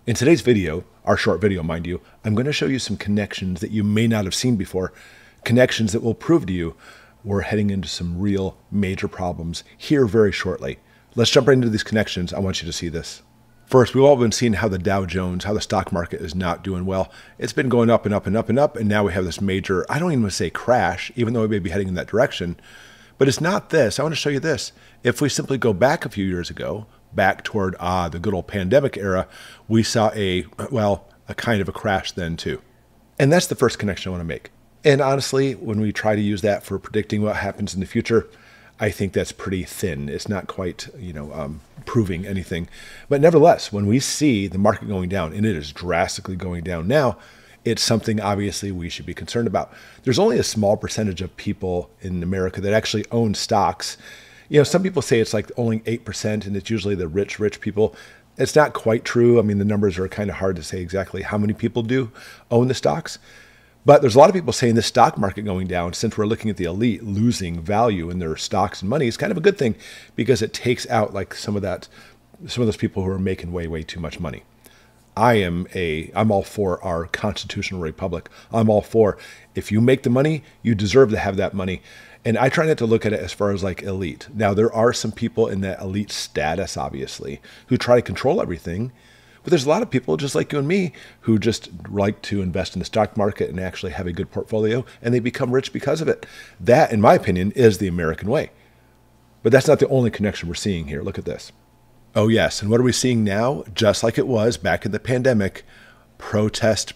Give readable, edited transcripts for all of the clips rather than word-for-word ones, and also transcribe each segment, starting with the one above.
In today's video, our short video, mind you, I'm going to show you some connections that you may not have seen before, connections that will prove to you we're heading into some real major problems here very shortly. Let's jump right into these connections. I want you to see this. First, we've all been seeing how the Dow Jones, how the stock market is not doing well. It's been going up and up and up and up, and now we have this major, I don't even want to say crash, even though we may be heading in that direction. But it's not this. I want to show you this. If we simply go back a few years ago, back toward the good old pandemic era, we saw a kind of a crash then too. And that's the first connection I want to make. And honestly, when we try to use that for predicting what happens in the future, I think that's pretty thin. It's not quite, proving anything. But nevertheless, when we see the market going down, and it is drastically going down now, it's something obviously we should be concerned about. There's only a small percentage of people in America that actually own stocks. Some people say it's like only 8%, and it's usually the rich people. It's not quite true. I mean, the numbers are kind of hard to say exactly how many people do own the stocks. But there's a lot of people saying the stock market going down, since we're looking at the elite losing value in their stocks and money, is kind of a good thing because it takes out like some of those people who are making way too much money. I'm all for our constitutional republic. I'm all for, if you make the money, you deserve to have that money. And I try not to look at it as far as like elite. Now, there are some people in that elite status, obviously, who try to control everything. But there's a lot of people just like you and me who just like to invest in the stock market and actually have a good portfolio, and they become rich because of it. That, in my opinion, is the American way. But that's not the only connection we're seeing here. Look at this. Oh, yes. And what are we seeing now? Just like it was back in the pandemic, protest.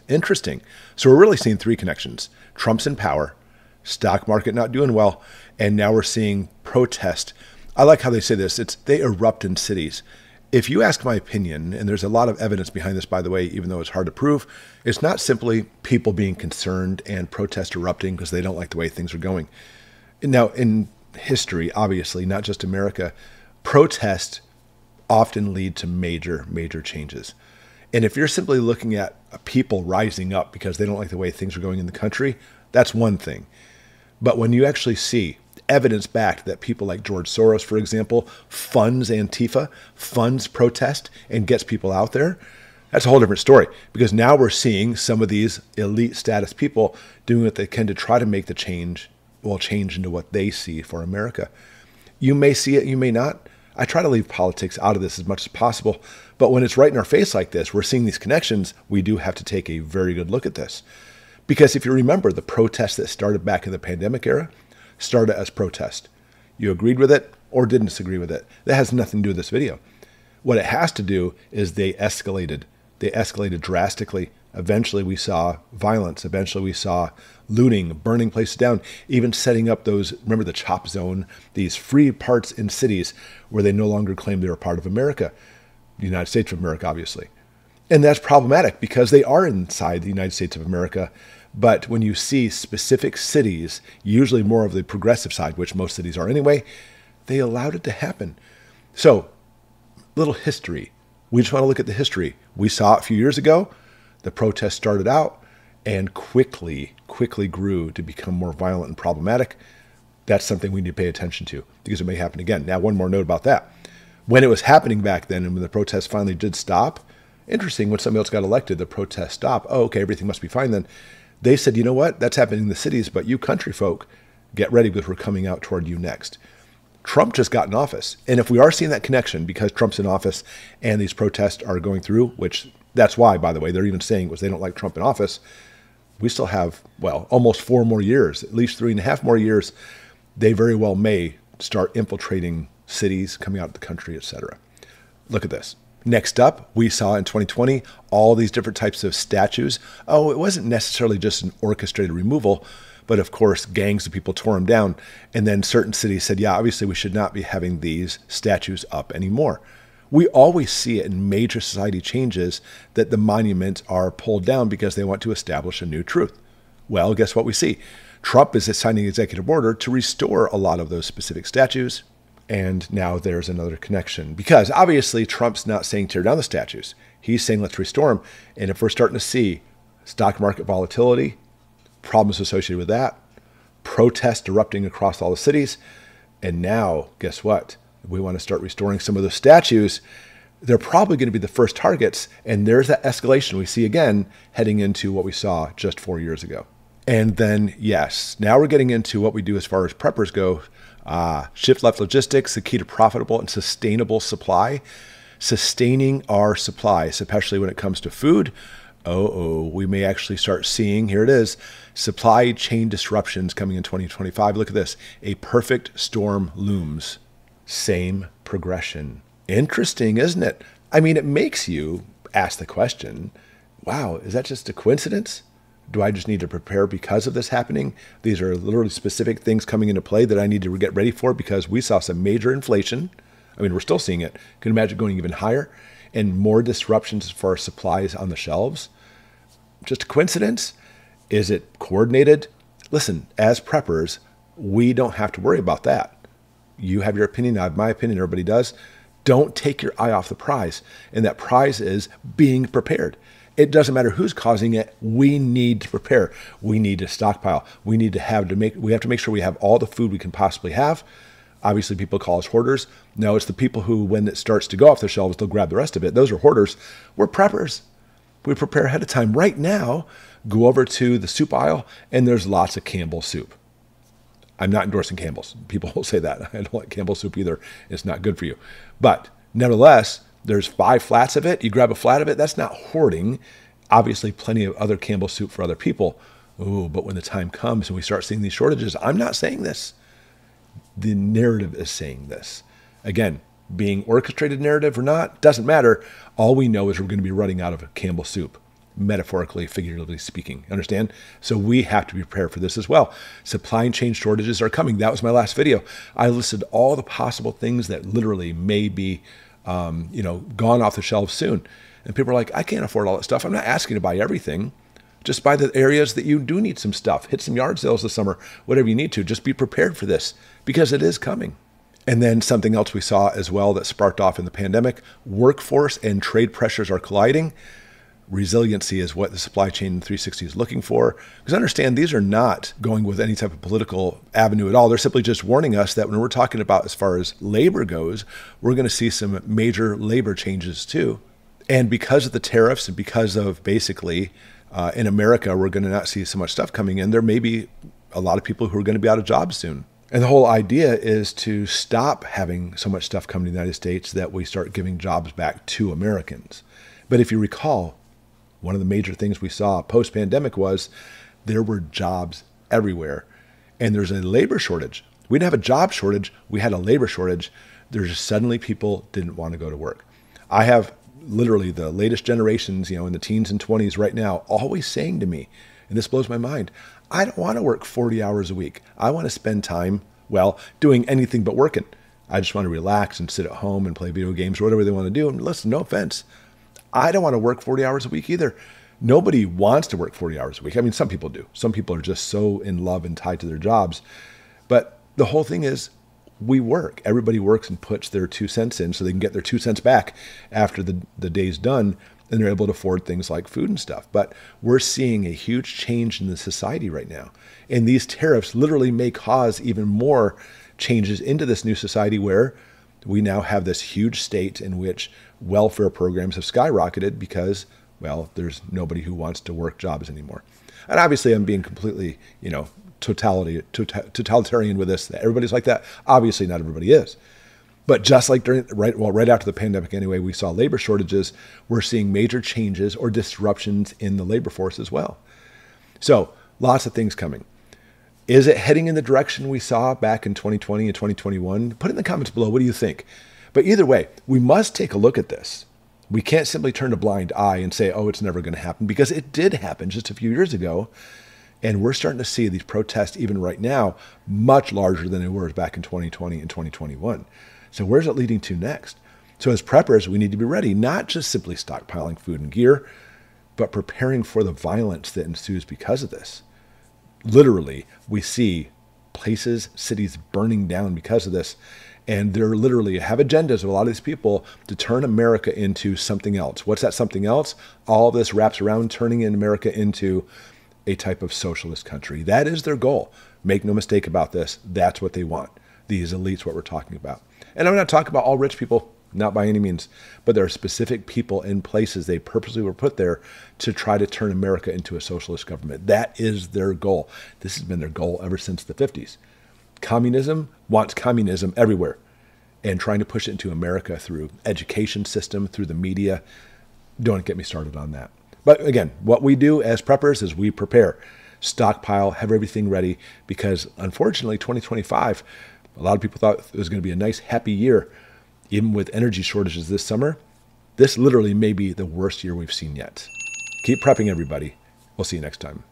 Interesting. So we're really seeing three connections. Trump's in power, stock market not doing well, and now we're seeing protest. I like how they say this. They erupt in cities. If you ask my opinion, and there's a lot of evidence behind this, by the way, even though it's hard to prove, it's not simply people being concerned and protest erupting because they don't like the way things are going. Now, in history, obviously, not just America, protests often lead to major changes. And if you're simply looking at people rising up because they don't like the way things are going in the country, that's one thing. But when you actually see evidence-backed that people like George Soros, for example, funds Antifa, funds protest, and gets people out there, that's a whole different story. Because now we're seeing some of these elite status people doing what they can to try to make the change into what they see for America. You may see it, you may not. I try to leave politics out of this as much as possible. But when it's right in our face like this, we're seeing these connections, we do have to take a very good look at this. Because if you remember, the protests that started back in the pandemic era started as protest. You agreed with it or didn't disagree with it. That has nothing to do with this video. What it has to do is they escalated. They escalated drastically. Eventually we saw violence. Eventually we saw looting, burning places down, even setting up those, remember the chop zone, these free parts in cities where they no longer claim they were part of America, the United States of America, obviously. And that's problematic because they are inside the United States of America. But when you see specific cities, usually more of the progressive side, which most cities are anyway, they allowed it to happen. So, little history. We just want to look at the history. We saw it a few years ago. The protest started out and quickly grew to become more violent and problematic. That's something we need to pay attention to because it may happen again. Now, one more note about that. When it was happening back then and when the protest finally did stop, interesting, when somebody else got elected, the protest stopped. Oh, okay, everything must be fine then. They said, you know what, that's happening in the cities, but you country folk, get ready because we're coming out toward you next. Trump just got in office. And if we are seeing that connection because Trump's in office and these protests are going through, which that's why, by the way, they're even saying was they don't like Trump in office, we still have, almost 4 more years, at least 3.5 more years. They very well may start infiltrating cities, coming out of the country, etc. Look at this. Next up, we saw in 2020 all these different types of statues. Oh, it wasn't necessarily just an orchestrated removal, but of course, gangs of people tore them down. And then certain cities said, yeah, obviously we should not be having these statues up anymore. We always see it in major society changes that the monuments are pulled down because they want to establish a new truth. Well, guess what we see? Trump is signing an executive order to restore a lot of those specific statues. And now there's another connection because obviously Trump's not saying tear down the statues. He's saying let's restore them. And if we're starting to see stock market volatility, problems associated with that, protests erupting across all the cities, and now guess what? We want to start restoring some of those statues. they're probably going to be the first targets. And there's that escalation we see again heading into what we saw just 4 years ago. And then, yes, now we're getting into what we do as far as preppers go. Shift left logistics, the key to profitable and sustainable supply. Sustaining our supply, especially when it comes to food. We may actually start seeing, here it is, supply chain disruptions coming in 2025. Look at this. A perfect storm looms. Same progression. Interesting, isn't it? I mean, it makes you ask the question, wow, is that just a coincidence? Do I just need to prepare because of this happening? These are literally specific things coming into play that I need to get ready for because we saw some major inflation. I mean, we're still seeing it. Can you imagine going even higher and more disruptions for our supplies on the shelves? Just a coincidence? Is it coordinated? Listen, as preppers, we don't have to worry about that. You have your opinion, I have my opinion, everybody does. Don't take your eye off the prize. And that prize is being prepared. It doesn't matter who's causing it. We need to prepare. We need to stockpile. We have to make sure we have all the food we can possibly have. Obviously, people call us hoarders. No, it's the people who, when it starts to go off the shelves, they'll grab the rest of it. Those are hoarders. We're preppers. We prepare ahead of time. Right now, go over to the soup aisle, and there's lots of Campbell's soup. I'm not endorsing Campbell's. People will say that. I don't like Campbell's soup either. It's not good for you. But nevertheless, there's 5 flats of it. You grab a flat of it. That's not hoarding. Obviously, plenty of other Campbell's soup for other people. But when the time comes and we start seeing these shortages, I'm not saying this. The narrative is saying this. Again, being orchestrated narrative or not, doesn't matter. All we know is we're going to be running out of Campbell's soup, metaphorically, figuratively speaking. Understand? So we have to be prepared for this as well. Supply chain shortages are coming. That was my last video. I listed all the possible things that literally may be gone off the shelves soon. And people are like, I can't afford all that stuff. I'm not asking to buy everything. Just buy the areas that you do need some stuff. Hit some yard sales this summer, whatever you need to. Just be prepared for this because it is coming. And then something else we saw as well that sparked off in the pandemic, workforce and trade pressures are colliding. Resiliency is what the supply chain 360 is looking for. Because understand, these are not going with any type of political avenue at all. They're simply just warning us that when we're talking about as far as labor goes, we're going to see some major labor changes too. And because of the tariffs and because of basically in America, we're going to not see so much stuff coming in. There may be a lot of people who are going to be out of jobs soon. And the whole idea is to stop having so much stuff come to the United States that we start giving jobs back to Americans. But if you recall, one of the major things we saw post-pandemic was there were jobs everywhere. And there's a labor shortage. We didn't have a job shortage. We had a labor shortage. There's just suddenly people didn't want to go to work. I have literally the latest generations, in the teens and 20s right now, always saying to me, and this blows my mind, I don't want to work 40 hours a week. I want to spend time, doing anything but working. I just want to relax and sit at home and play video games or whatever they want to do. And listen, no offense, I don't want to work 40 hours a week either. Nobody wants to work 40 hours a week. I mean, some people do. Some people are just so in love and tied to their jobs. But the whole thing is, we work. Everybody works and puts their 2 cents in so they can get their 2 cents back after the day's done, and they're able to afford things like food and stuff. But we're seeing a huge change in the society right now. And these tariffs literally may cause even more changes into this new society where we now have this huge state in which welfare programs have skyrocketed because, there's nobody who wants to work jobs anymore. And obviously I'm being completely, totalitarian with this. Everybody's like that. Obviously not everybody is. But just like right after the pandemic anyway, we saw labor shortages. We're seeing major changes or disruptions in the labor force as well. So lots of things coming. Is it heading in the direction we saw back in 2020 and 2021? Put it in the comments below. What do you think? But either way, we must take a look at this. We can't simply turn a blind eye and say, it's never going to happen, because it did happen just a few years ago. And we're starting to see these protests even right now much larger than they were back in 2020 and 2021. So where's it leading to next? So as preppers, we need to be ready, not just simply stockpiling food and gear, but preparing for the violence that ensues because of this. Literally, we see places, cities burning down because of this. And they're literally have agendas of a lot of these people to turn America into something else. What's that something else? All of this wraps around turning in America into a type of socialist country. That is their goal. Make no mistake about this. That's what they want. These elites, what we're talking about. And I'm not talking about all rich people. not by any means. But there are specific people in places they purposely were put there to try to turn America into a socialist government. That is their goal. This has been their goal ever since the 50s. Communism wants communism everywhere, and trying to push it into America through education system, through the media. Don't get me started on that. But again, what we do as preppers is we prepare, stockpile, have everything ready, because unfortunately 2025, a lot of people thought it was going to be a nice, happy year. Even with energy shortages this summer, this literally may be the worst year we've seen yet. Keep prepping, everybody. We'll see you next time.